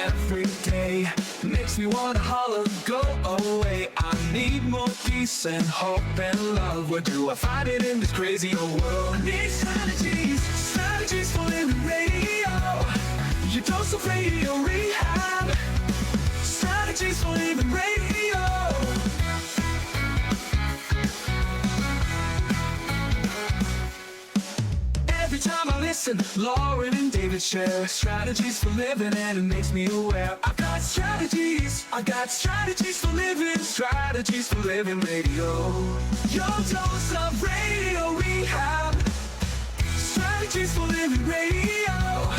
every day makes me want to holler, go away. I need more peace and hope and love. Where do I find it in this crazy old world? I need strategies, strategies for living radio. Your dose of radio rehab. Strategies for living radio. Every time I listen, Lauren and David share strategies for living, and it makes me aware. I got strategies for living, strategies for living radio. Your dose of radio rehab. Strategies for living radio.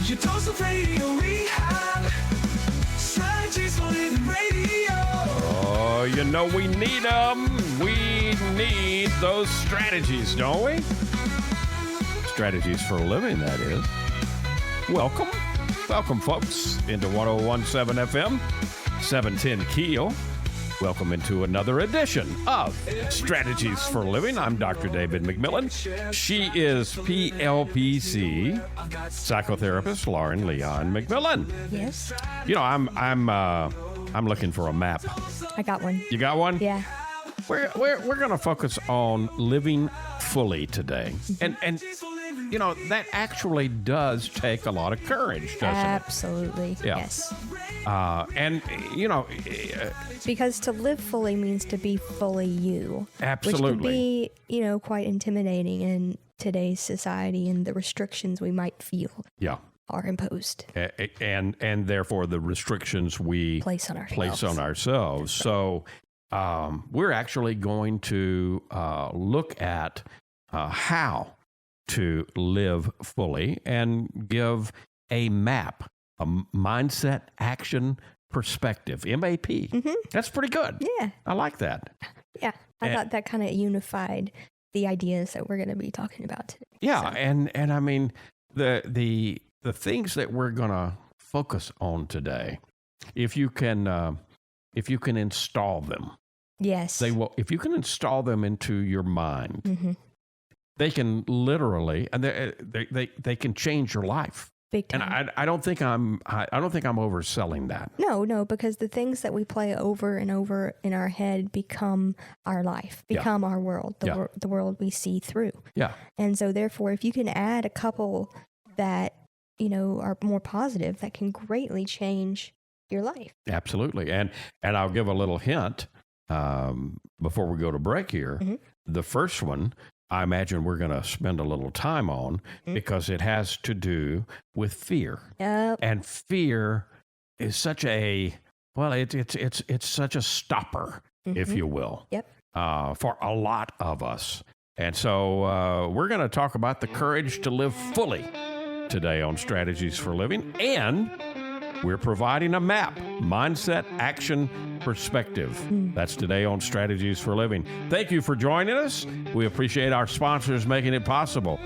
Your dose of radio rehab. Strategies for living radio. Oh, you know we need them. We need those strategies, don't we? Strategies for a living, that is. Welcome, folks, into 101.7 FM, 710 Keel. Welcome into another edition of Strategies for a Living. I'm Dr. David McMillan. She is PLPC psychotherapist Lauren Leon McMillan. Yes. You know, I'm looking for a map. I got one. You got one? Yeah. We're going to focus on living fully today, and you know that actually does take a lot of courage, doesn't Absolutely. it? Yeah. Yes. And you know, Because to live fully means to be fully you. Absolutely. Which can be, quite intimidating in today's society and the restrictions we might feel yeah, are imposed. and therefore the restrictions we Place on ourselves. So we're actually going to look at how to live fully and give a map, a mindset, action, perspective, M.A.P. Mm-hmm. That's pretty good. Yeah. I like that. Yeah. I thought that kind of unified the ideas that we're going to be talking about today. Yeah, So, and I mean the things that we're going to focus on today, if you can install them, yes. they will. If you can install them into your mind, Mm-hmm. they can literally, and they can change your life. Big time. And I don't think I'm overselling that. No, because the things that we play over and over in our head become our life, become our world, the world we see through. Yeah. And so therefore, if you can add a couple that, are more positive, that can greatly change your life. Absolutely. And I'll give a little hint before we go to break here. Mm-hmm. The first one, I imagine we're going to spend a little time on because it has to do with fear. Yep. And fear is such it's such a stopper, if you will, Yep. for a lot of us. And so we're going to talk about the courage to live fully today on Strategies for Living. And we're providing a map, mindset, action, perspective. That's today on Strategies for Living. Thank you for joining us. We appreciate our sponsors making it possible.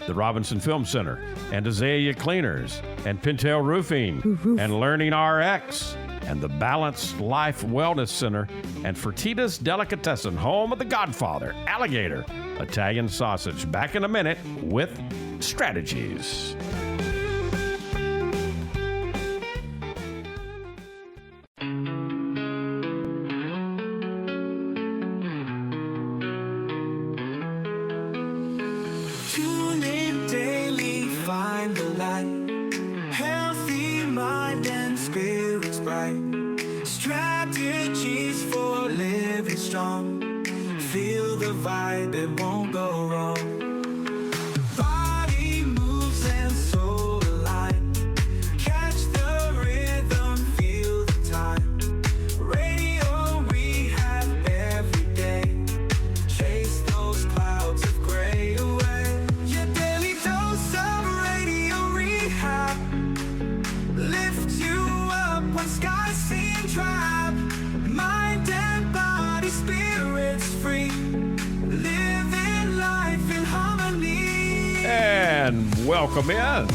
The Robinson Film Center and Azalea Cleaners and Pintail Roofing and Learning RX and the Balanced Life Wellness Center and Fertitta's Delicatessen, home of the Godfather, Alligator, Italian Sausage. Back in a minute with Strategies. Tune in daily, find the light. Healthy mind and spirits bright. Strategies for living strong. Feel the vibe, it won't go wrong. Body moves and soul align. Catch the rhythm, feel the time. Radio rehab every day. Chase those clouds of gray away. Your daily dose of radio rehab. Lift you up when skies seem drab. Mind and body, spirits free. Living life in harmony. And welcome in.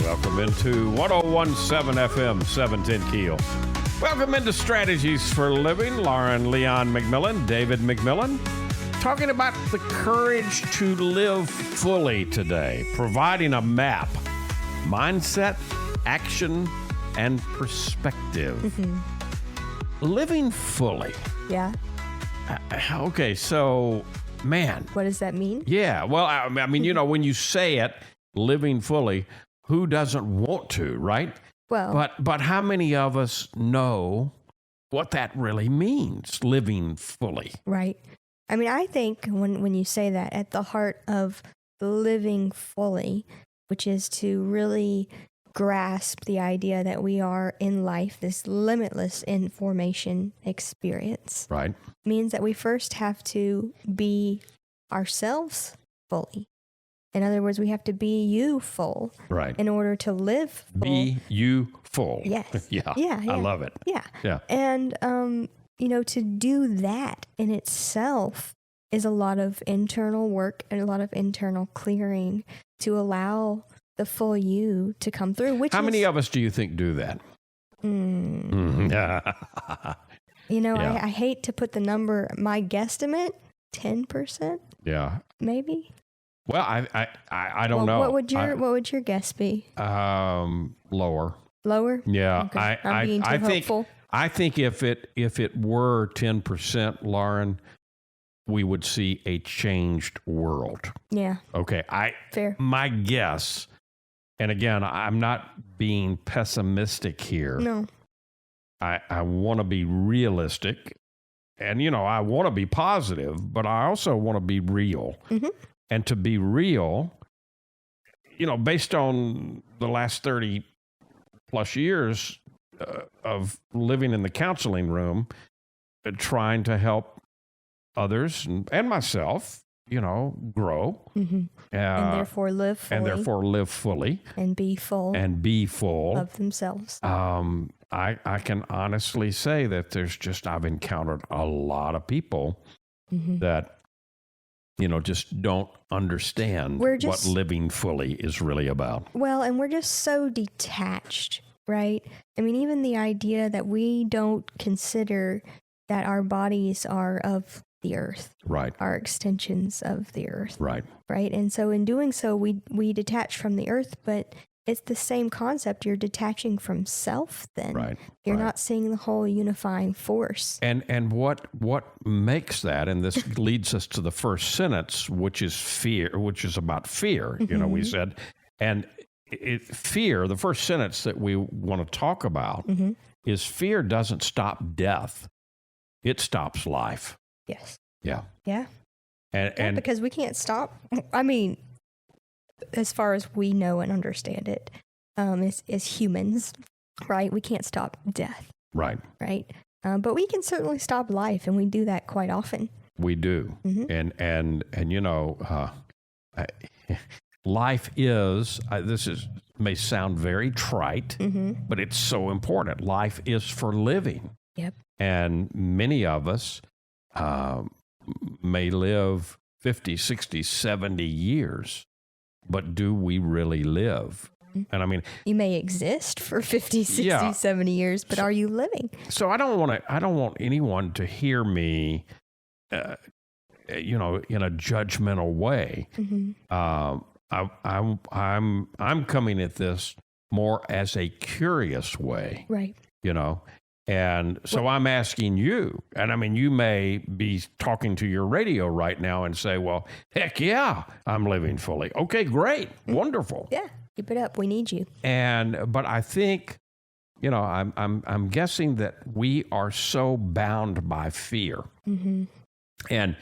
Welcome into 101.7 FM, 710 Keel. Welcome into Strategies for Living. Lauren Leon McMillan, David McMillan, talking about the courage to live fully today, providing a map, mindset, action, and perspective. Living fully. Yeah. Okay, so, man. What does that mean? Yeah, well, I mean, you know, when you say it, living fully, who doesn't want to, right? Well, But how many of us know what that really means, living fully? right. I mean, I think when you say that, at the heart of living fully, which is to really grasp the idea that we are in life, this limitless information experience, Right. means that we first have to be ourselves fully. In other words, we have to be you full Right. in order to live full. Be you full. Yes. Yeah. Yeah. I love it. Yeah. Yeah. And, you know, to do that in itself is a lot of internal work and a lot of internal clearing to allow the full you to come through. Which How is, many of us do you think do that? you know, Yeah. I hate to put the number, my guesstimate, 10%, Yeah. maybe. Well, I don't Well, know. What would your guess be? Lower. Lower? Yeah. Okay. I'm being too hopeful. I think if it were 10%, Lauren, we would see a changed world. Yeah. Okay. Fair. My guess, and again, I'm not being pessimistic here. No. I want to be realistic, and you know, I want to be positive, but I also want to be real. Mm-hmm. And to be real, you know, based on the last 30 plus years of living in the counseling room, trying to help others and myself, you know, grow. Mm-hmm. And therefore live fully. And therefore live fully. And be full. And be full. Of themselves. I can honestly say that I've encountered a lot of people that, you know, just don't understand what living fully is really about. Well, and we're just so detached, right? I mean, even the idea that we don't consider that our bodies are of the earth. Right. Are extensions of the earth. Right. Right. And so in doing so, we detach from the earth, but it's the same concept. You're detaching from self then. Right. You're not seeing the whole unifying force. And what makes that, and this leads us to the first sentence, which is fear, which is about fear, you know, we said. And fear, the first sentence that we want to talk about is fear doesn't stop death. It stops life. Yes. Yeah. Yeah. And because we can't stop. I mean, as far as we know and understand it, as humans, right? We can't stop death. Right. Right. But we can certainly stop life, and we do that quite often. We do. And you know, life is, may sound very trite, but it's so important. Life is for living. Yep. And many of us may live 50, 60, 70 years, but do we really live? And I mean, you may exist for 50, 60, 70 years, but are you living? So I don't want anyone to hear me, you know, in a judgmental way. I'm coming at this more as a curious way. Right. You know, and so I'm asking you, and I mean, you may be talking to your radio right now and say, well, heck yeah, I'm living fully. Okay, great. Wonderful. Yeah. Keep it up. We need you. But I think, you know, I'm guessing that we are so bound by fear. And,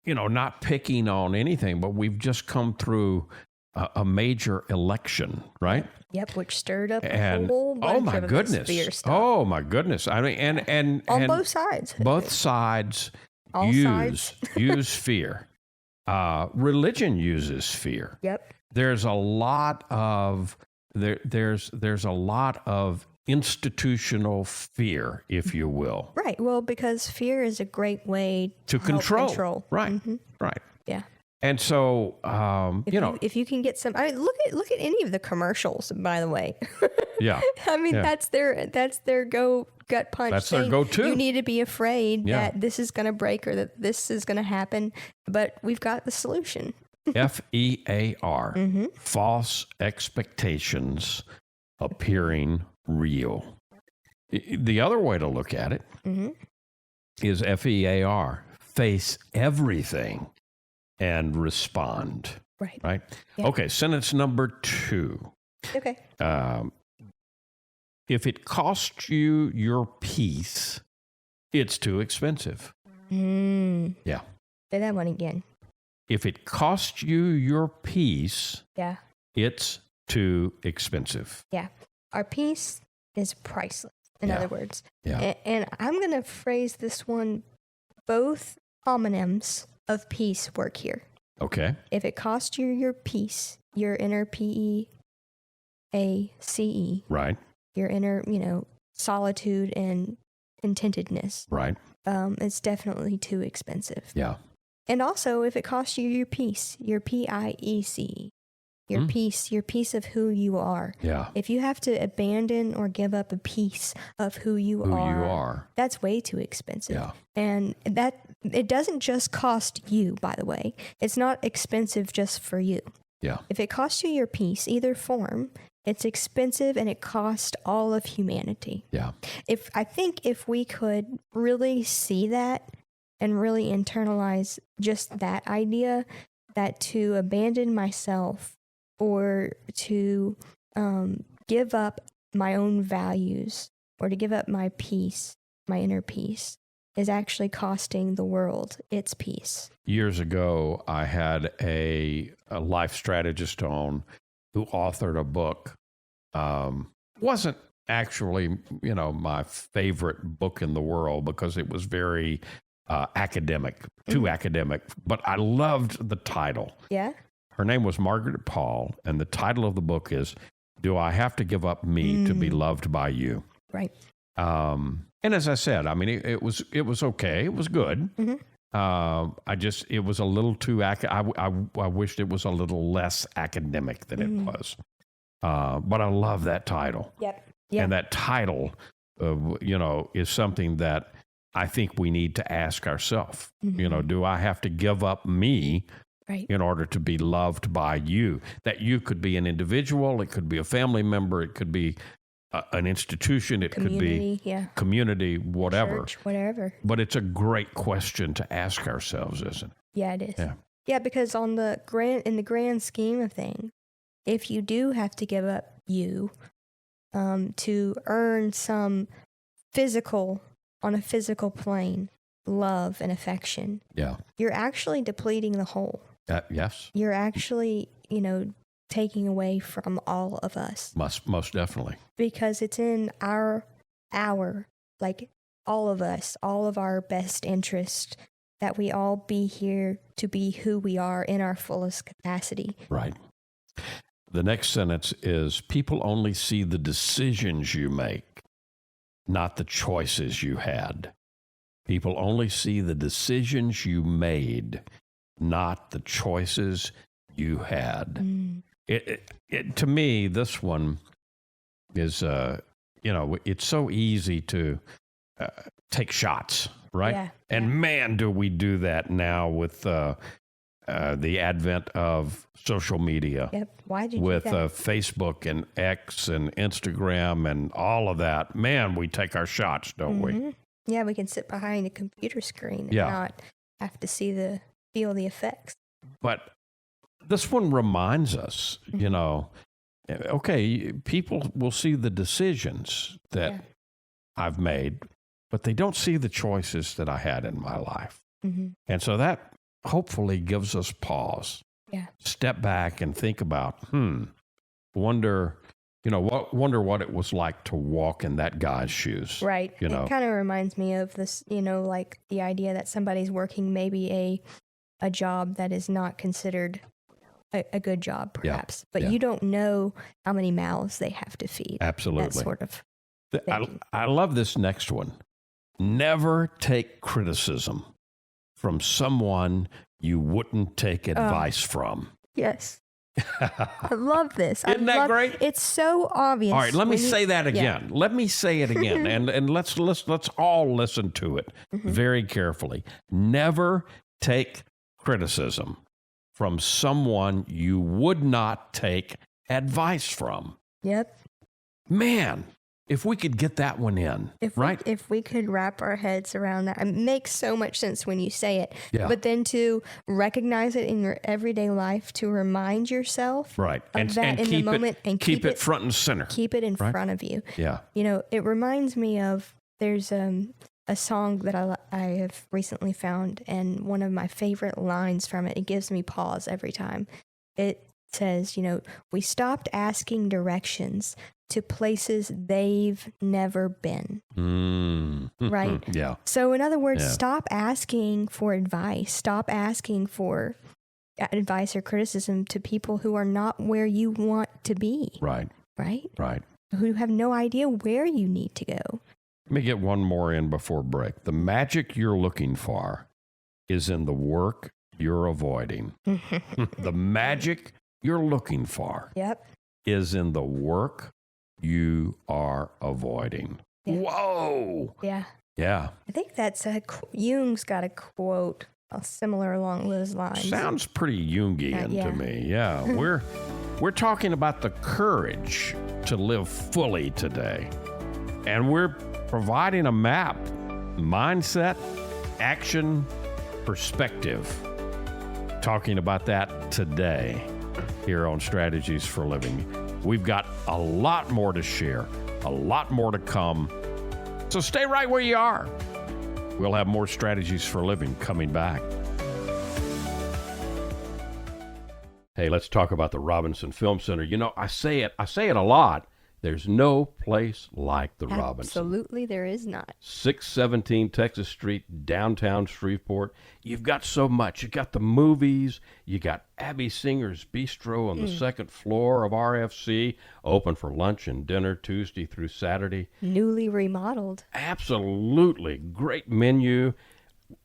you know, not picking on anything, but we've just come through a major election, right? Yep, which stirred up a whole bunch of this fear stuff. Oh my goodness! I mean, and on both sides. Both sides sides. use fear. Religion uses fear. Yep. There's a lot of there's a lot of institutional fear, if you will. Right. Well, because fear is a great way to control. Right. Right. Yeah. And so, if you can get some, I mean, look at any of the commercials, by the way. Yeah. I mean, that's their gut punch. That's their go-to. You need to be afraid that this is going to break or that this is going to happen, but we've got the solution. FEAR, false expectations appearing real. The other way to look at it is FEAR, face everything and respond. Right? Yeah. Okay, sentence number 2. Okay. If it costs you your peace, it's too expensive. Yeah. Say that one again. If it costs you your peace, Yeah. it's too expensive. Yeah. Our peace is priceless, in Yeah. other words. Yeah. And I'm going to phrase this one, both homonyms of peace work here. Okay. If it costs you your peace, your inner PEACE, Right. your inner, solitude and contentedness, Right. it's definitely too expensive. Yeah. And also, if it costs you your peace, your PIECE, your piece of who you are. Yeah. If you have to abandon or give up a piece of who you are, that's way too expensive. Yeah. And that it doesn't just cost you, by the way. It's not expensive just for you. Yeah. If it costs you your peace, either form, it's expensive and it costs all of humanity. Yeah. I think if we could really see that and really internalize just that idea, that to abandon myself or to give up my own values or to give up my peace, my inner peace, is actually costing the world its peace. Years ago, I had a life strategist on who authored a book. Wasn't actually, my favorite book in the world because it was very academic, too academic, but I loved the title. Yeah? Her name was Margaret Paul, and the title of the book is, Do I Have to Give Up Me to Be Loved by You? Right. And as I said, I mean, it was okay. It was good. It was a little too, I wished it was a little less academic than it was. But I love that title. Yep. And that title, is something that I think we need to ask ourselves. Do I have to give up me in order to be loved by you? That you could be an individual, it could be a family member, it could be an institution, it Community, could be community, whatever. Church, whatever. But it's a great question to ask ourselves, isn't it? Yeah, it is. Yeah. Yeah, because in the grand scheme of things, if you do have to give up you to earn some on a physical plane, love and affection, you're actually depleting the whole. Yes. You're actually, taking away from all of us. Most definitely. Because it's in our like all of us, all of our best interest that we all be here to be who we are in our fullest capacity. Right. The next sentence is, people only see the decisions you make, not the choices you had. People only see the decisions you made, not the choices you had. To me, this one is, it's so easy to take shots, right? Yeah, and man, do we do that now with the advent of social media. Yep. Why did you with do that? Facebook and X and Instagram and all of that. Man, we take our shots, don't we? Yeah, we can sit behind a computer screen and not have to feel the effects. But this one reminds us, okay, people will see the decisions that I've made, but they don't see the choices that I had in my life. And so that hopefully gives us pause. Yeah. Step back and think about, wonder what it was like to walk in that guy's shoes. Right. It kind of reminds me of this, like the idea that somebody's working maybe a job that is not considered a good job, perhaps. But you don't know how many mouths they have to feed. Absolutely. That sort of I love this next one. Never take criticism from someone you wouldn't take advice from. Yes. I love this. Isn't that great? It's so obvious. All right, let me say that again. Yeah. Let me say it again, and let's all listen to it very carefully. Never take criticism from someone you would not take advice from. Yep. Man, if we could get that one in, right? If we could wrap our heads around that, it makes so much sense when you say it. Yeah. But then to recognize it in your everyday life, to remind yourself Right. of that in the moment, and keep it front and center. Keep it in front of you. Yeah. You know, it reminds me of, there's a song that I have recently found, and one of my favorite lines from it, it gives me pause every time. It says, you know, we stopped asking directions to places they've never been. Right? Yeah. So in other words, stop asking for advice. Stop asking for advice or criticism to people who are not where you want to be. Right. Right? Right. Who have no idea where you need to go. Let me get one more in before break. The magic you're looking for is in the work you're avoiding. The magic you're looking for is in the work you are avoiding. Yeah. Whoa. Yeah. Yeah. I think that's Jung's got a quote similar along those lines. Sounds pretty Jungian to me. Yeah. We're talking about the courage to live fully today. And we're providing a map, mindset, action, perspective. Talking about that today here on Strategies for Living. We've got a lot more to share, a lot more to come. So stay right where you are. We'll have more Strategies for Living coming back. Hey, let's talk about the Robinson Film Center. You know, I say it a lot. There's no place like the Robinson. Absolutely, there is not. 617 Texas Street, downtown Shreveport. You've got so much. You got the movies. You got Abby Singer's Bistro on the second floor of RFC, open for lunch and dinner Tuesday through Saturday. Newly remodeled. Absolutely. Great menu.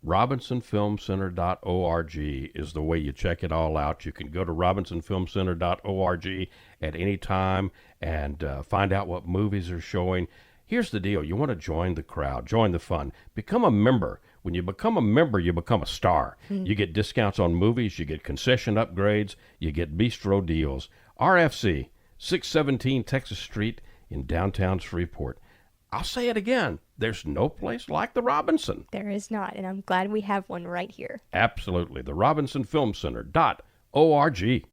RobinsonFilmCenter.org is the way you check it all out. You can go to RobinsonFilmCenter.org at any time and find out what movies are showing. Here's the deal. You want to join the crowd, join the fun, become a member. When you become a member, you become a star. You get discounts on movies, you get concession upgrades, you get bistro deals. RFC, 617 Texas Street in downtown Shreveport. I'll say it again. There's no place like the Robinson. There is not, and I'm glad we have one right here. Absolutely. The RobinsonFilmCenter.org.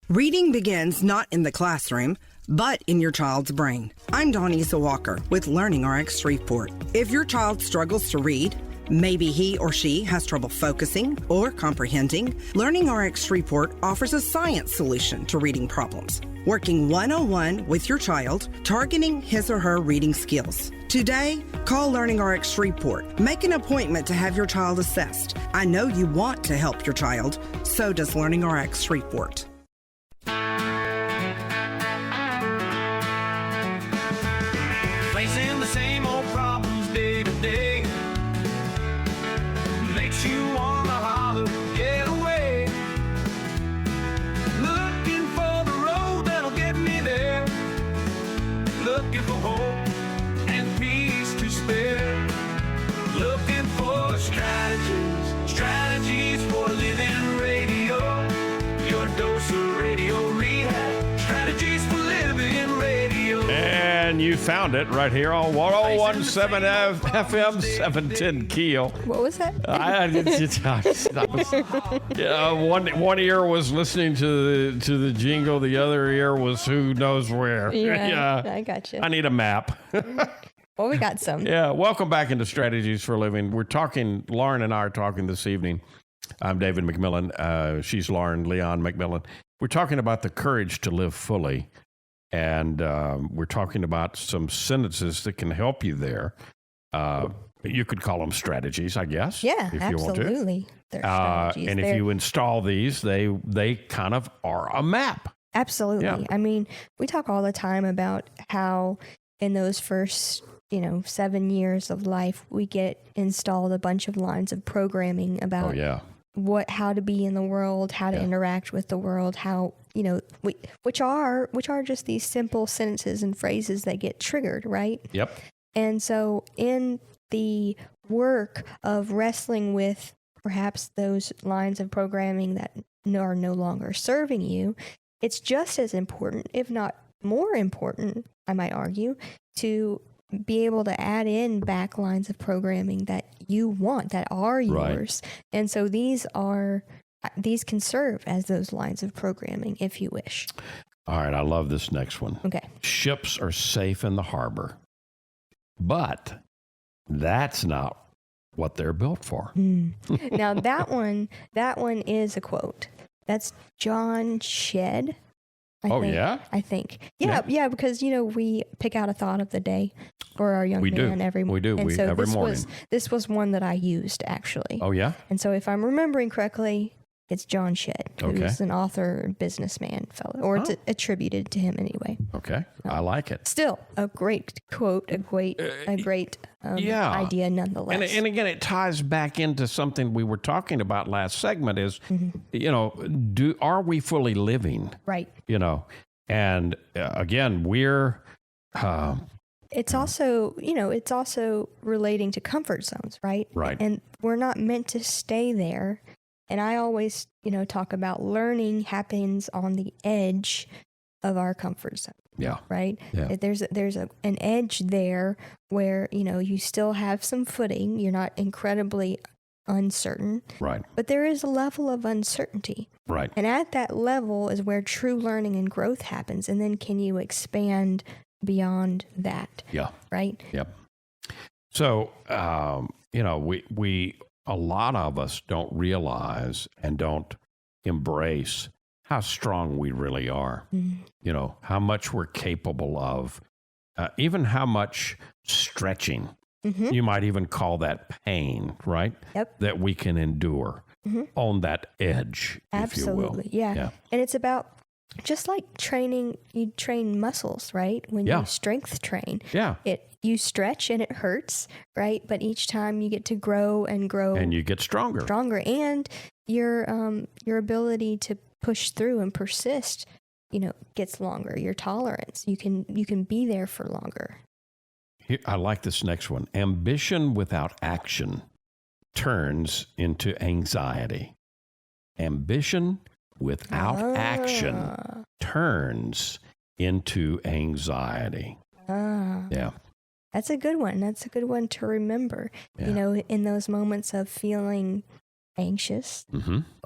Reading begins not in the classroom, but in your child's brain. I'm Donisa Walker with LearningRx Shreveport. If your child struggles to read, maybe he or she has trouble focusing or comprehending, LearningRx Shreveport offers a science solution to reading problems, working one-on-one with your child, targeting his or her reading skills. Today, call LearningRx Shreveport. Make an appointment to have your child assessed. I know you want to help your child, so does LearningRx Shreveport. Facing the same old problems day to day makes you wanna holler, get away. Looking for the road that'll get me there. Looking for hope and peace to spare. Looking for strategies for living radio. Your dose of radio rehab. Strategies for living radio. And you found it right here on 1017 FM 710 Keel. What was that? One ear was listening to the jingle, the other ear was who knows where. Yeah, I got you. I need a map. Well, we got some. Yeah, welcome back into Strategies for Living. We're talking, Lauren and I are talking this evening. I'm David McMillan. She's Lauren Leon McMillan. We're talking about the courage to live fully. And we're talking about some sentences that can help you there. You could call them strategies, I guess. Yeah, if absolutely. You want to. They're strategies. And if you install these, they kind of are a map. Absolutely. Yeah. I mean, we talk all the time about how in those first 7 years of life, we get installed a bunch of lines of programming about how to be in the world, how to interact with the world, how, which are just these simple sentences and phrases that get triggered, right? Yep. And so in the work of wrestling with perhaps those lines of programming that are no longer serving you, it's just as important, if not more important, I might argue, to be able to add in back lines of programming that you want, that are yours. And so these can serve as those lines of programming if you wish. All right, I love this next one. Okay. Ships are safe in the harbor, but that's not what they're built for. Now that one is a quote. That's John Shedd. I think. Yeah, because we pick out a thought of the day for our young man every morning. We do. Every morning. This was one that I used actually. Oh yeah. And so if I'm remembering correctly, it's John Shedd, who's Okay. an author, businessman fellow, or it's attributed to him anyway. Okay, I like it. Still a great quote, a great idea nonetheless. And again, it ties back into something we were talking about last segment is, are we fully living? Right. And again, we're... it's also relating to comfort zones, right? Right. And we're not meant to stay there. And I always, talk about learning happens on the edge of our comfort zone. Yeah. Right. Yeah. There's an edge there where, you still have some footing. You're not incredibly uncertain. Right. But there is a level of uncertainty. Right. And at that level is where true learning and growth happens. And then can you expand beyond that? Yeah. Right. Yep. So, we a lot of us don't realize and don't embrace how strong we really are. How much we're capable of, even how much stretching. You might even call that pain, right? Yep. That we can endure on that edge, Absolutely. if you will. Yeah. And it's about just like you train muscles, right? When you strength train. Yeah. You stretch and it hurts, right? But each time you get to grow and grow. And you get stronger. And your ability to push through and persist, gets longer. Your tolerance, you can be there for longer. I like this next one. Ambition without action turns into anxiety. Ambition without action turns into anxiety. Yeah. That's a good one. That's a good one to remember. Yeah. In those moments of feeling anxious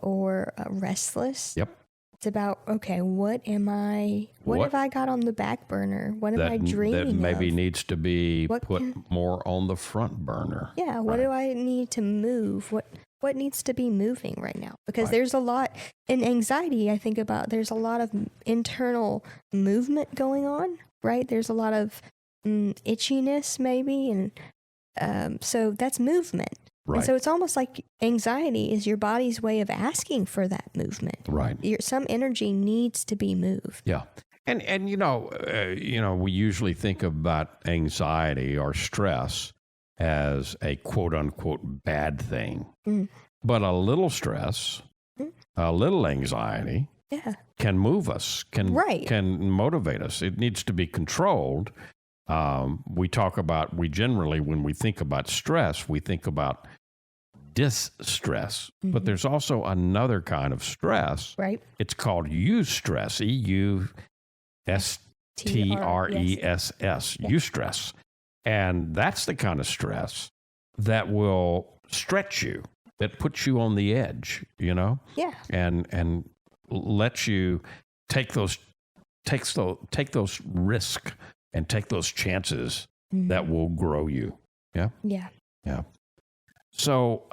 or restless. Yep. It's about, okay, what have I got on the back burner? What am I dreaming of? That maybe needs to be What put more on the front burner. Yeah, what do I need to move? What needs to be moving right now? Because there's a lot, in anxiety, I think about, there's a lot of internal movement going on, right? There's a lot of itchiness maybe, and so that's movement. Right. And so it's almost like anxiety is your body's way of asking for that movement. Right. Some energy needs to be moved. Yeah. And we usually think about anxiety or stress as a quote unquote bad thing. But a little stress, a little anxiety can move us, can motivate us. It needs to be controlled. We generally, when we think about stress, we think about distress, but there's also another kind of stress. Right. It's called eustress, eustress, eustress. And that's the kind of stress that will stretch you, that puts you on the edge, Yeah. And lets you take those risks and take those chances that will grow you. Yeah? Yeah. Yeah. So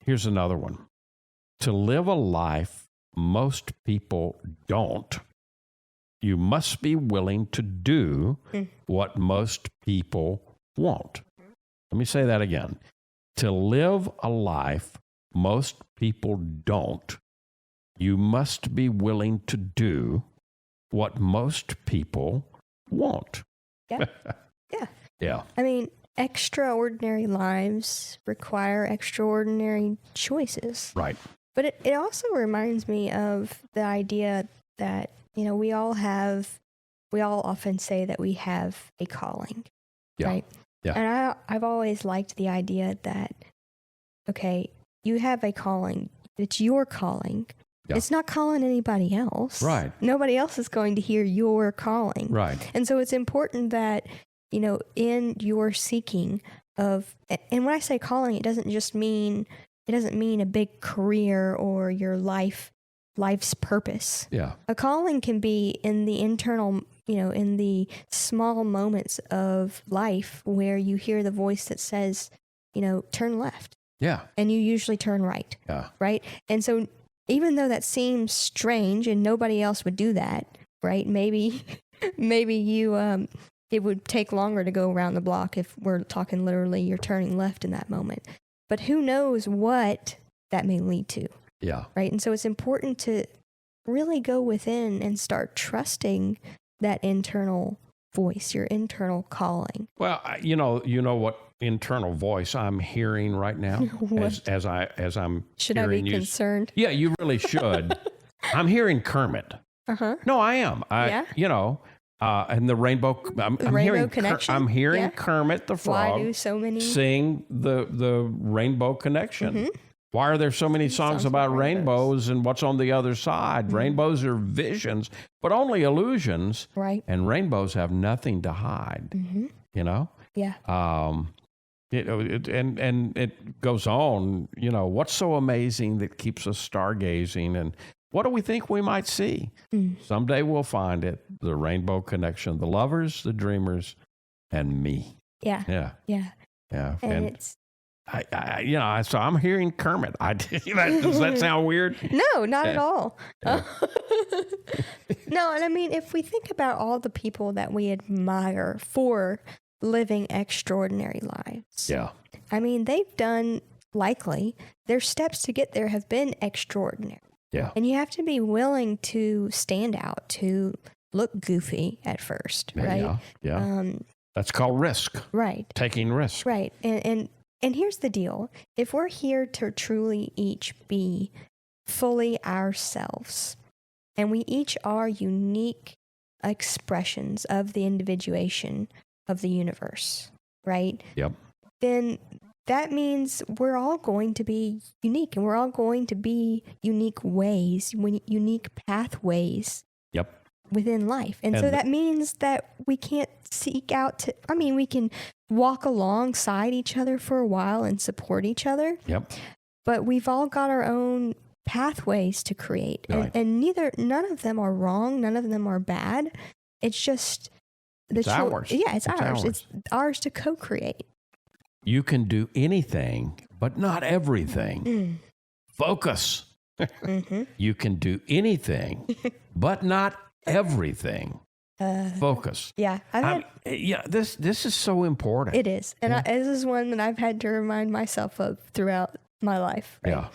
here's another one. To live a life most people don't, you must be willing to do what most people won't. Let me say that again. To live a life most people don't, you must be willing to do what most people won't. Yeah. Yeah. Yeah. I mean, extraordinary lives require extraordinary choices. Right. But it also reminds me of the idea that, we all often say that we have a calling, right? Yeah. And I've always liked the idea that, okay, you have a calling. It's your calling, Yeah. It's not calling anybody else. Right. Nobody else is going to hear your calling. Right. And so it's important that, in your seeking of, and when I say calling, it doesn't mean a big career or your life's purpose. Yeah. A calling can be in the internal, in the small moments of life where you hear the voice that says, turn left. Yeah. And you usually turn right. Yeah. Right. And so even though that seems strange and nobody else would do that, right? Maybe you, it would take longer to go around the block if we're talking literally you're turning left in that moment. But who knows what that may lead to. Yeah. Right. And so it's important to really go within and start trusting that internal voice, your internal calling. Well, you know what internal voice I'm hearing right now What? as I'm Should I hearing be you. concerned? Yeah, you really should. I'm hearing Kermit. Uh-huh. No, I am. Yeah? And the rainbow. I'm Rainbow hearing. Connection? I'm hearing Yeah. Kermit the Why Frog do so many? sing the Rainbow Connection. Mhm. Why are there so many songs about rainbows and what's on the other side? Mm-hmm. Rainbows are visions, but only illusions. Right. And rainbows have nothing to hide. Mm-hmm. Yeah. And it goes on. What's so amazing that keeps us stargazing, and what do we think we might see? Someday we'll find it. The Rainbow Connection, the lovers, the dreamers, and me. Yeah. Yeah. Yeah. Yeah. And it's So I'm hearing Kermit. Does that sound weird? no, not at Yeah. all. Yeah. No, and I mean, if we think about all the people that we admire for living extraordinary lives, Yeah. I mean, they've done, likely, their steps to get there have been extraordinary. Yeah. And you have to be willing to stand out, to look goofy at first, right? Yeah. Yeah. That's called risk. Right. Taking risk. Right. And here's the deal. If we're here to truly each be fully ourselves, and we each are unique expressions of the individuation of the universe, right? Yep. Then that means we're all going to be unique, and we're all going to be unique ways, unique pathways Yep. within life. And so And that means that we can't seek out to, we can walk alongside each other for a while and support each other, Yep. but we've all got our own pathways to create. Right. And none of them are wrong. None of them are bad. It's just It's ours. Yeah, it's ours. ours. It's ours to co-create. You can do anything, but not everything. Focus. Mm-hmm. You can do anything, but not everything. Focus. Yeah, This is so important. it is. And this is one that I've had to remind myself of throughout my life. Right? Yeah.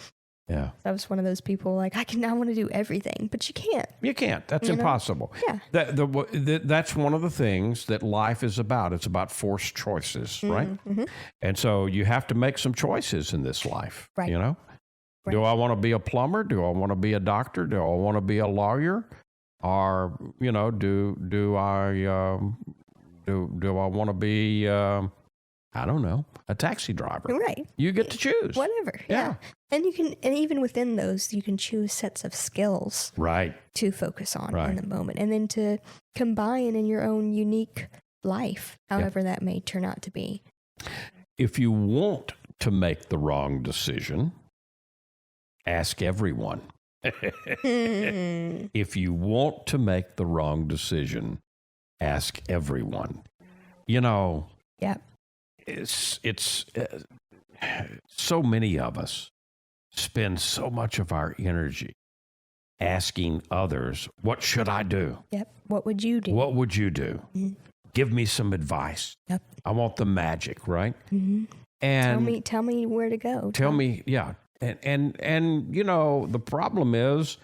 Yeah. I was one of those people like, I want to do everything, but you can't. You can't. That's impossible. Yeah. That's one of the things that life is about. It's about forced choices, right? Mm-hmm. And so you have to make some choices in this life. Right. Right. Do I want to be a plumber? Do I want to be a doctor? Do I want to be a lawyer? Or do I want to be I don't know, a taxi driver? Right. You get to choose. Whatever. Yeah. And even within those, you can choose sets of skills Right. to focus on Right. in the moment, and then to combine in your own unique life, however that may turn out to be. If you want to make the wrong decision, ask everyone. If you want to make the wrong decision, ask everyone. Yeah. It's so many of us spend so much of our energy asking others, what should I do? Yep. What would you do? What would you do? Mhm. Give me some advice. Yep. I want the magic, right? Mm-hmm. And Tell me where to go. tell me, yeah. And the problem is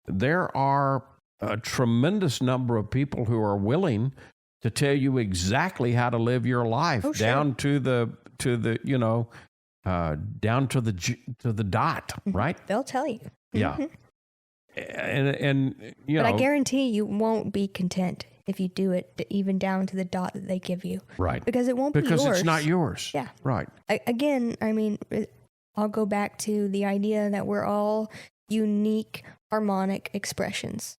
there are a tremendous number of people who are willing to tell you exactly how to live your life, Oh, sure. down to the down to the dot, right? They'll tell you. Yeah. Mhm. And But I guarantee you won't be content if you do it even down to the dot that they give you, right, because it won't be yours. because it's not yours. Yeah. Right. Again, I'll go back to the idea that we're all unique harmonic expressions,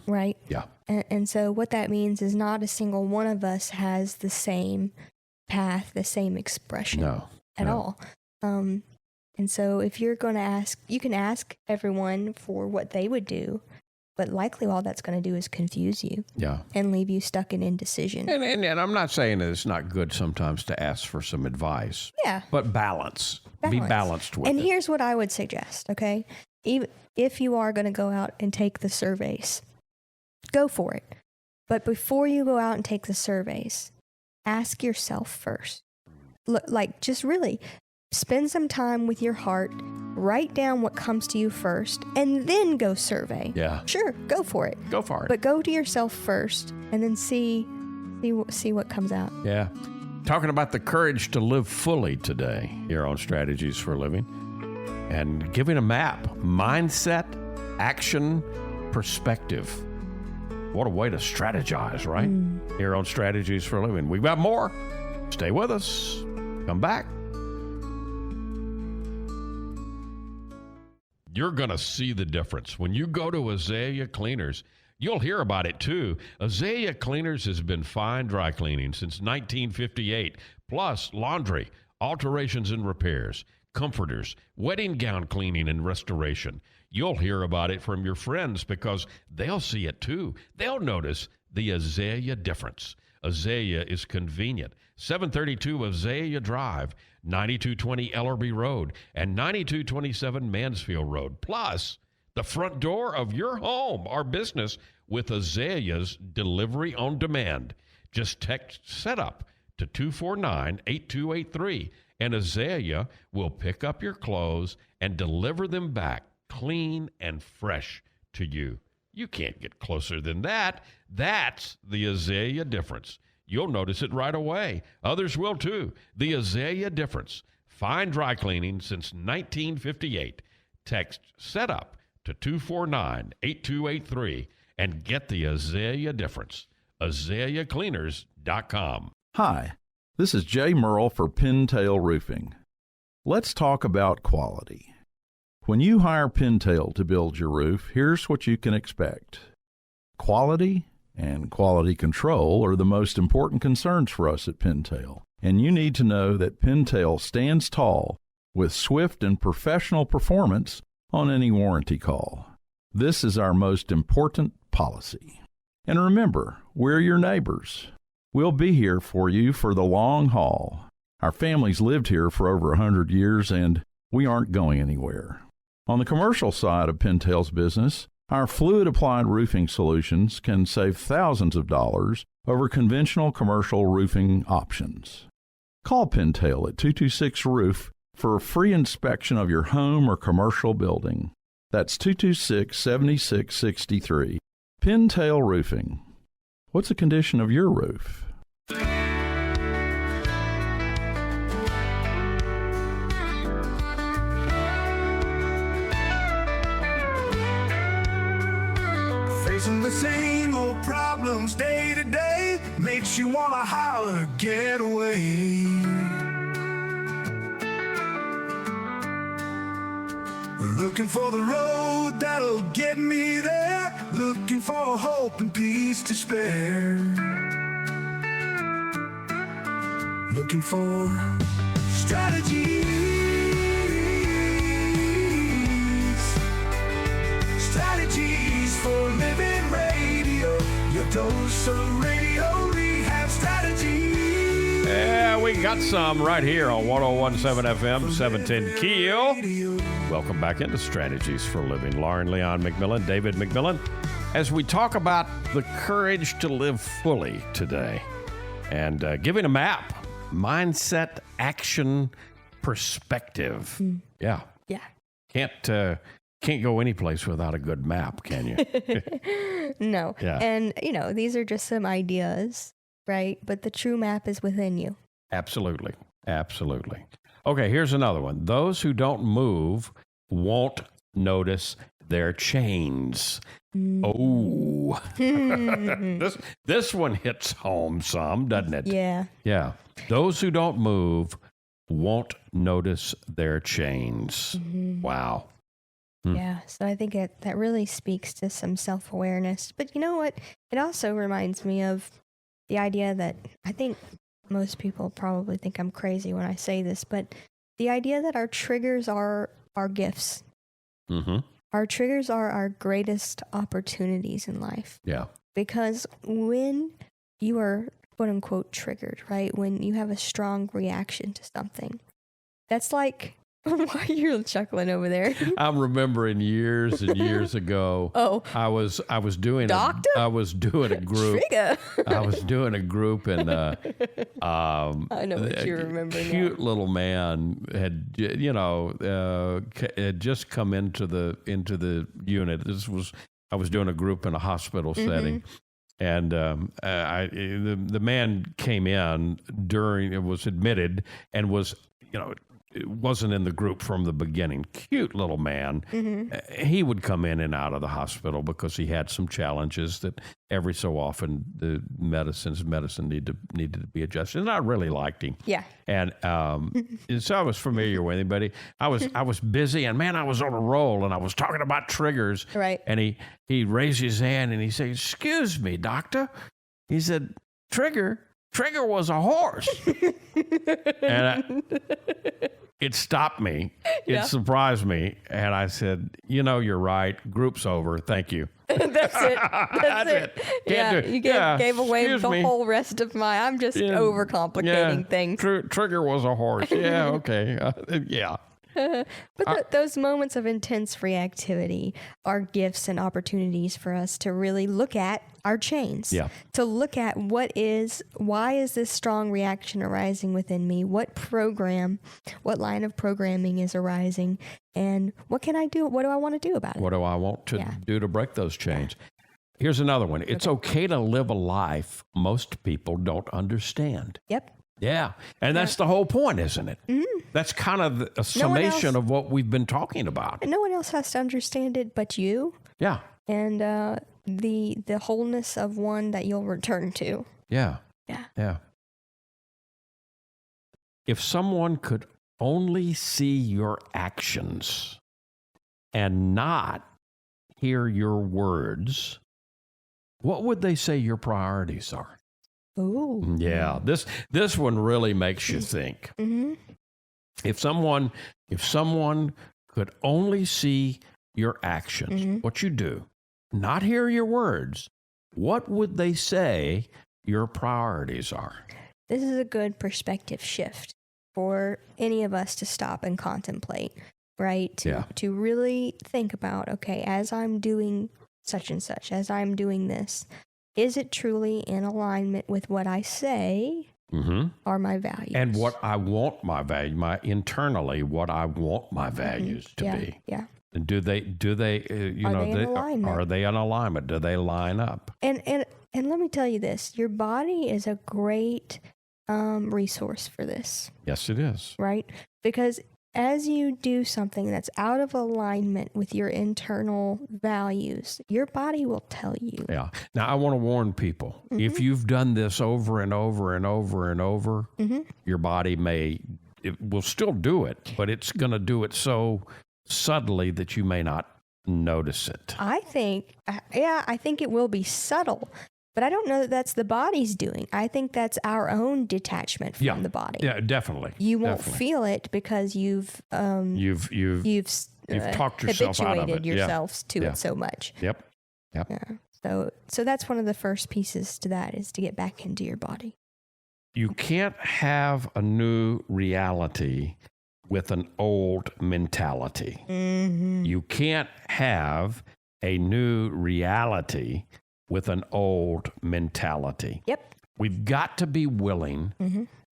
right? Yeah. And so what that means is not a single one of us has the same path, the same expression at all. And so if you're going to ask, you can ask everyone for what they would do, but likely all that's going to do is confuse you and leave you stuck in indecision. And I'm not saying that it's not good sometimes to ask for some advice. Yeah. But balance. Be balanced with it. And here's what I would suggest, okay? Even if you are going to go out and take the surveys, go for it. But before you go out and take the surveys, ask yourself first. Like, just really spend some time with your heart, write down what comes to you first, and then go survey. Yeah. Sure, go for it. Go for it. But go to yourself first, and then see what comes out. Yeah. Talking about the courage to live fully today here on Strategies for Living, and giving a map, mindset, action, perspective. What a way to strategize, right? Here on Strategies for Living. We've got more. Stay with us. Come back. You're going to see the difference. When you go to Azalea Cleaners, you'll hear about it too. Azalea Cleaners has been fine dry cleaning since 1958, plus laundry, alterations and repairs, comforters, wedding gown cleaning and restoration. You'll hear about it from your friends because they'll see it too. They'll notice the Azalea difference. Azalea is convenient. 732 Azalea Drive, 9220 Ellerby Road, and 9227 Mansfield Road. Plus, the front door of your home or business with Azalea's delivery on demand. Just text SETUP to 249-8283, and Azalea will pick up your clothes and deliver them back clean and fresh to you. You can't get closer than that. That's the Azalea difference. You'll notice it right away. Others will too. The Azalea difference. Fine dry cleaning since 1958. Text SETUP to 249-8283 and get the Azalea difference. AzaleaCleaners.com. Hi, this is Jay Merle for Pintail Roofing. Let's talk about quality. When you hire Pintail to build your roof, here's what you can expect. Quality and quality control are the most important concerns for us at Pintail, and you need to know that Pintail stands tall with swift and professional performance on any warranty call. This is our most important policy. And remember, we're your neighbors. We'll be here for you for the long haul. Our family's lived here for over 100 years, and we aren't going anywhere. On the commercial side of Pintail's business, our fluid-applied roofing solutions can save thousands of dollars over conventional commercial roofing options. Call Pintail at 226-ROOF for a free inspection of your home or commercial building. That's 226-7663. Pintail Roofing. What's the condition of your roof? Facing the same old problems day to day makes you wanna holler, get away. Looking for the road that'll get me there, looking for hope and peace to spare. Looking for strategies. Strategies for living radio. Your dose of radio rehab strategies. Yeah, we got some right here on 101.7 FM, 710 Keel. Welcome back into Strategies for Living. Lauren Leon McMillan, David McMillan, as we talk about the courage to live fully today and giving a map, mindset, action, perspective. Yeah. Yeah. Can't go any place without a good map, can you? No. Yeah. And, these are just some ideas, right? But the true map is within you. Absolutely. Absolutely. Okay, here's another one. Those who don't move won't notice their chains. Oh. This one hits home some, doesn't it? Yeah. Yeah. Those who don't move won't notice their chains. Wow. Yeah. So I think that really speaks to some self-awareness. But you know what? It also reminds me of the idea that I think most people probably think I'm crazy when I say this, but the idea that our triggers are our gifts. Mm-hmm. Our triggers are our greatest opportunities in life. Yeah. Because when you are, quote unquote, triggered, right? When you have a strong reaction to something, that's like, why are you chuckling over there? I'm remembering years and years ago. Oh, I was doing Doctor? I was doing a group. trigger. I was doing a group, and I know what you remember now. cute little man had had just come into the unit. I was doing a group in a hospital setting, and the man came in during it was admitted and was it wasn't in the group from the beginning. Cute little man. He would come in and out of the hospital because he had some challenges that every so often the medicine needed to be adjusted. And I really liked him. Yeah. And so I was familiar with him, but I was busy, and man, I was on a roll, and I was talking about triggers. Right. And he raised his hand and he said, "Excuse me, doctor." He said, Trigger was a horse." And it stopped me. It surprised me. And I said, "You're right. Group's over. Thank you." That's it. That's it. Can't do it. You gave away Excuse the me. whole rest of I'm just overcomplicating things. Trigger was a horse. Yeah, okay. Yeah. But those moments of intense reactivity are gifts and opportunities for us to really look at our chains. Yeah. To look at why is this strong reaction arising within me? What line of programming is arising? And what can I do? What do I want to do about it? What do I want to do to break those chains? Here's another one. It's okay to live a life most people don't understand. Yep. Yeah. And that's the whole point, isn't it? Mm-hmm. That's kind of a summation of what we've been talking about. And no one else has to understand it but you. Yeah. And the wholeness of one that you'll return to. Yeah. Yeah. Yeah. If someone could only see your actions and not hear your words, what would they say your priorities are? Ooh. Yeah, this one really makes you think. Mm-hmm. If someone could only see your actions, what you do, not hear your words, what would they say your priorities are? This is a good perspective shift for any of us to stop and contemplate, right? To really think about, okay, as I'm doing such and such, as I'm doing this, is it truly in alignment with what I say are my values? And what I want my value, what I want my values to be. Yeah. And are they in alignment? Do they line up? And let me tell you this, your body is a great resource for this. Yes, it is. Right? Because as you do something that's out of alignment with your internal values, your body will tell you. Yeah. Now, I want to warn people, if you've done this over and over and over and over, your body will still do it, but it's going to do it so subtly that you may not notice it. I think it will be subtle. But I don't know that that's the body's doing. I think that's our own detachment from the body. Yeah, definitely. You won't feel it because you've talked yourself out of it. Habituated yourselves to it so much. Yep. Yeah. So that's one of the first pieces to that is to get back into your body. You can't have a new reality with an old mentality. Mm-hmm. You can't have a new reality with an old mentality. Yep. We've got to be willing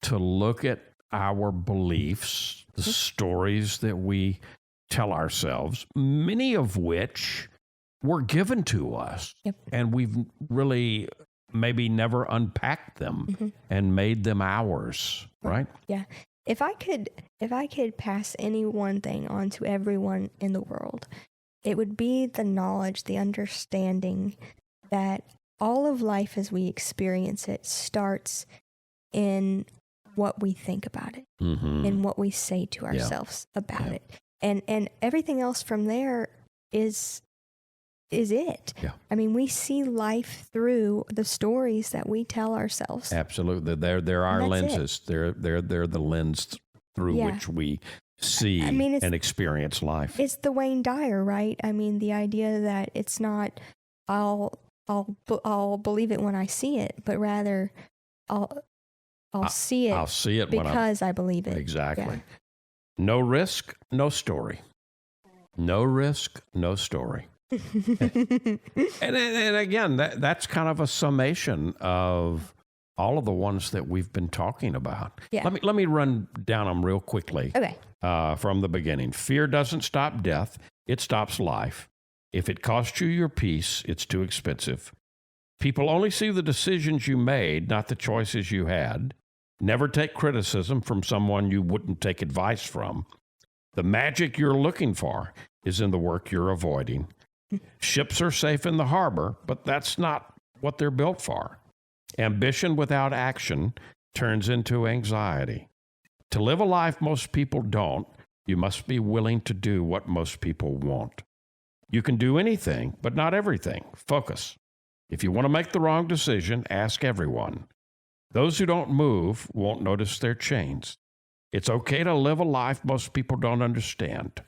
to look at our beliefs, the stories that we tell ourselves, many of which were given to us. Yep. And we've really maybe never unpacked them and made them ours, right? Yeah. If I could pass any one thing on to everyone in the world, it would be the knowledge, the understanding that all of life as we experience it starts in what we think about it, in what we say to ourselves about it. And everything else from there is it. Yeah. I mean, we see life through the stories that we tell ourselves. Absolutely. They're our And that's lenses. They're the lens through Yeah. which we see I mean, and experience life. It's the Wayne Dyer, right? I mean, the idea that it's not I'll believe it when I see it, but rather I'll see it I'll see it when because I believe it. Exactly. Yeah. No risk, no story. No risk, no story. and again, that's kind of a summation of all of the ones that we've been talking about. Yeah. Let me run down them real quickly. Okay. From the beginning. Fear doesn't stop death; it stops life. If it costs you your peace, it's too expensive. People only see the decisions you made, not the choices you had. Never take criticism from someone you wouldn't take advice from. The magic you're looking for is in the work you're avoiding. Ships are safe in the harbor, but that's not what they're built for. Ambition without action turns into anxiety. To live a life most people don't, you must be willing to do what most people won't. You can do anything, but not everything. Focus. If you want to make the wrong decision, ask everyone. Those who don't move won't notice their chains. It's okay to live a life most people don't understand.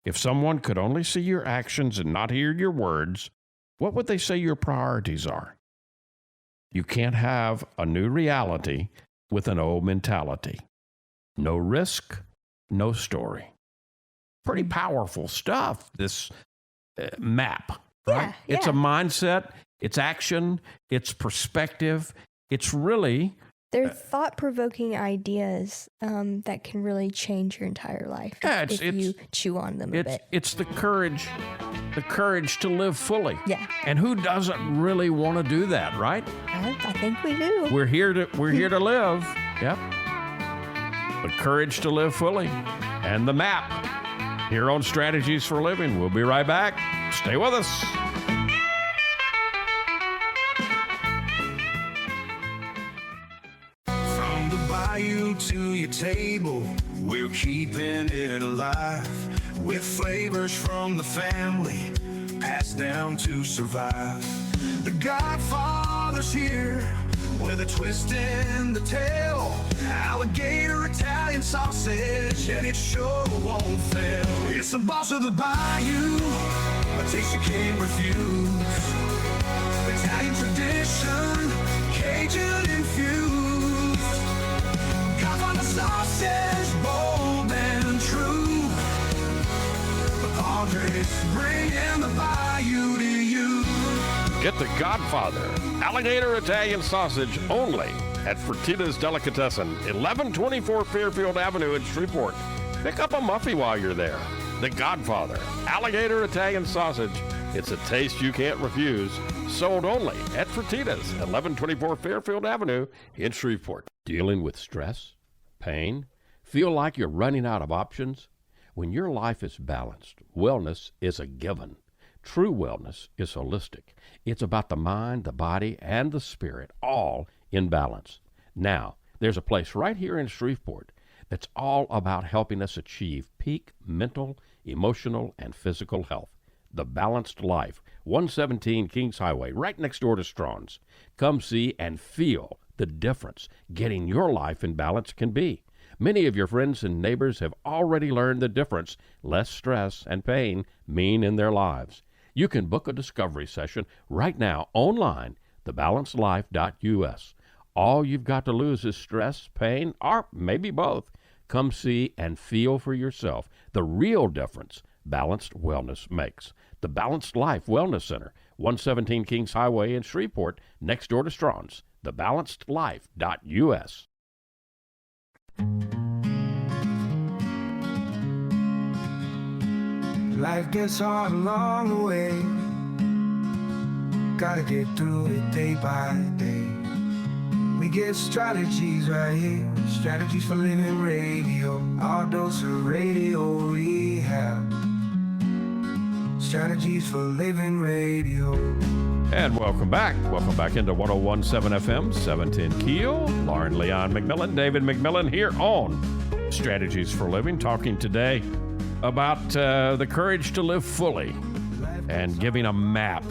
If someone could only see your actions and not hear your words, what would they say your priorities are? You can't have a new reality with an old mentality. No risk, no story. Pretty powerful stuff, this map, right? Yeah, It's a mindset, it's action, it's perspective. It's really... They're thought-provoking ideas that can really change your entire life if you chew on them a bit. It's the courage to live fully. Yeah. And who doesn't really want to do that, right? I think we do. We're here to live. Yep. The courage to live fully. And the map here on Strategies for Living. We'll be right back. Stay with us. From the bayou to your table, we're keeping it alive with flavors from the family passed down to survive. The Godfather's here with a twist in the tail. Alligator Italian sausage, and it sure won't fail. It's the boss of the bayou, a taste you can't refuse. Italian tradition, Cajun infused. Godfather sausage, bold and true. The Padres bringing the bayou to you. Get the Godfather Alligator Italian Sausage only at Fertitta's Delicatessen, 1124 Fairfield Avenue in Shreveport. Pick up a muffy while you're there. The Godfather Alligator Italian Sausage. It's a taste you can't refuse. Sold only at Fertitta's, 1124 Fairfield Avenue in Shreveport. Dealing with stress, pain, feel like you're running out of options? When your life is balanced, wellness is a given. True wellness is holistic. It's about the mind, the body, and the spirit, all in balance. Now, there's a place right here in Shreveport that's all about helping us achieve peak mental, emotional, and physical health. The Balanced Life, 117 Kings Highway, right next door to Strawn's. Come see and feel the difference getting your life in balance can be. Many of your friends and neighbors have already learned the difference less stress and pain mean in their lives. You can book a discovery session right now online, thebalancedlife.us. All you've got to lose is stress, pain, or maybe both. Come see and feel for yourself the real difference balanced wellness makes. The Balanced Life Wellness Center, 117 Kings Highway in Shreveport, next door to Strawn's, thebalancedlife.us. Life gets hard along the way. Gotta get through it day by day. We get strategies right here. Strategies for Living Radio. Our dose of radio rehab. Strategies for Living Radio. And welcome back. Welcome back into 101.7 FM, 710 Keel. Lauren Leon McMillan, David McMillan here on Strategies for Living, talking today about the courage to live fully and giving a map,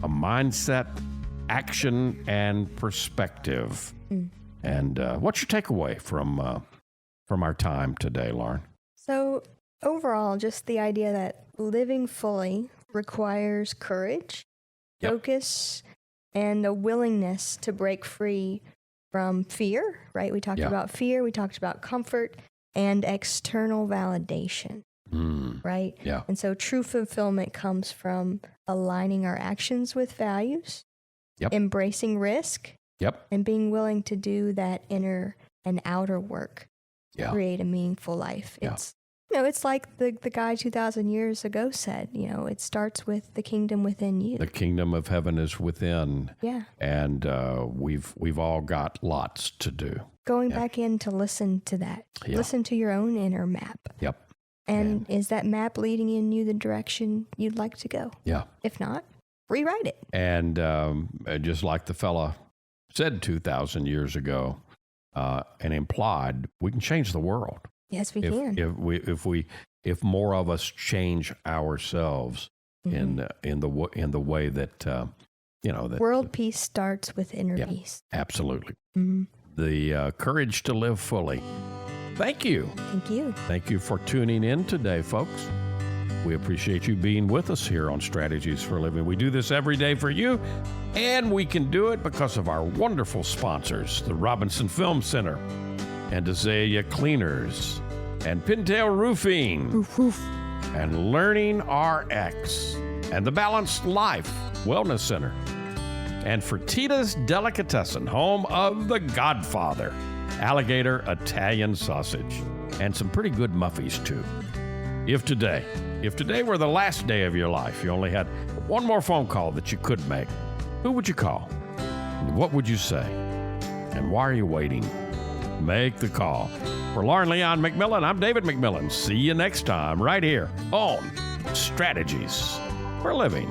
a mindset, action, and perspective. And what's your takeaway from our time today, Lauren? So overall, just the idea that living fully requires courage, Yep. focus, and a willingness to break free from fear, right? We talked Yeah. about fear, we talked about comfort, and external validation, right? Yeah. And so true fulfillment comes from aligning our actions with values, Yep. embracing risk, Yep. and being willing to do that inner and outer work to Yeah. create a meaningful life. Yeah. It's like the guy 2,000 years ago said, it starts with the kingdom within you. The kingdom of heaven is within. Yeah. And we've all got lots to do. Going back in to listen to that. Yeah. Listen to your own inner map. Yep. And is that map leading in you the direction you'd like to go? Yeah. If not, rewrite it. And just like the fella said 2,000 years ago, and implied, we can change the world. Yes, we can. If more of us change ourselves in the way that that World peace starts with inner peace. absolutely. Mm-hmm. The courage to live fully. Thank you. Thank you. Thank you for tuning in today, folks. We appreciate you being with us here on Strategies for Living. We do this every day for you, and we can do it because of our wonderful sponsors, the Robinson Film Center, and Azalea Cleaners, and Pintail Roofing, Woof, woof. and Learning RX, and the Balanced Life Wellness Center, and Fertitta's Delicatessen, home of the Godfather, alligator Italian sausage, and some pretty good muffies, too. If today were the last day of your life, you only had one more phone call that you could make, who would you call? What would you say? And why are you waiting? Make the call. For Lauren Leon McMillan, I'm David McMillan. See you next time right here on Strategies for Living.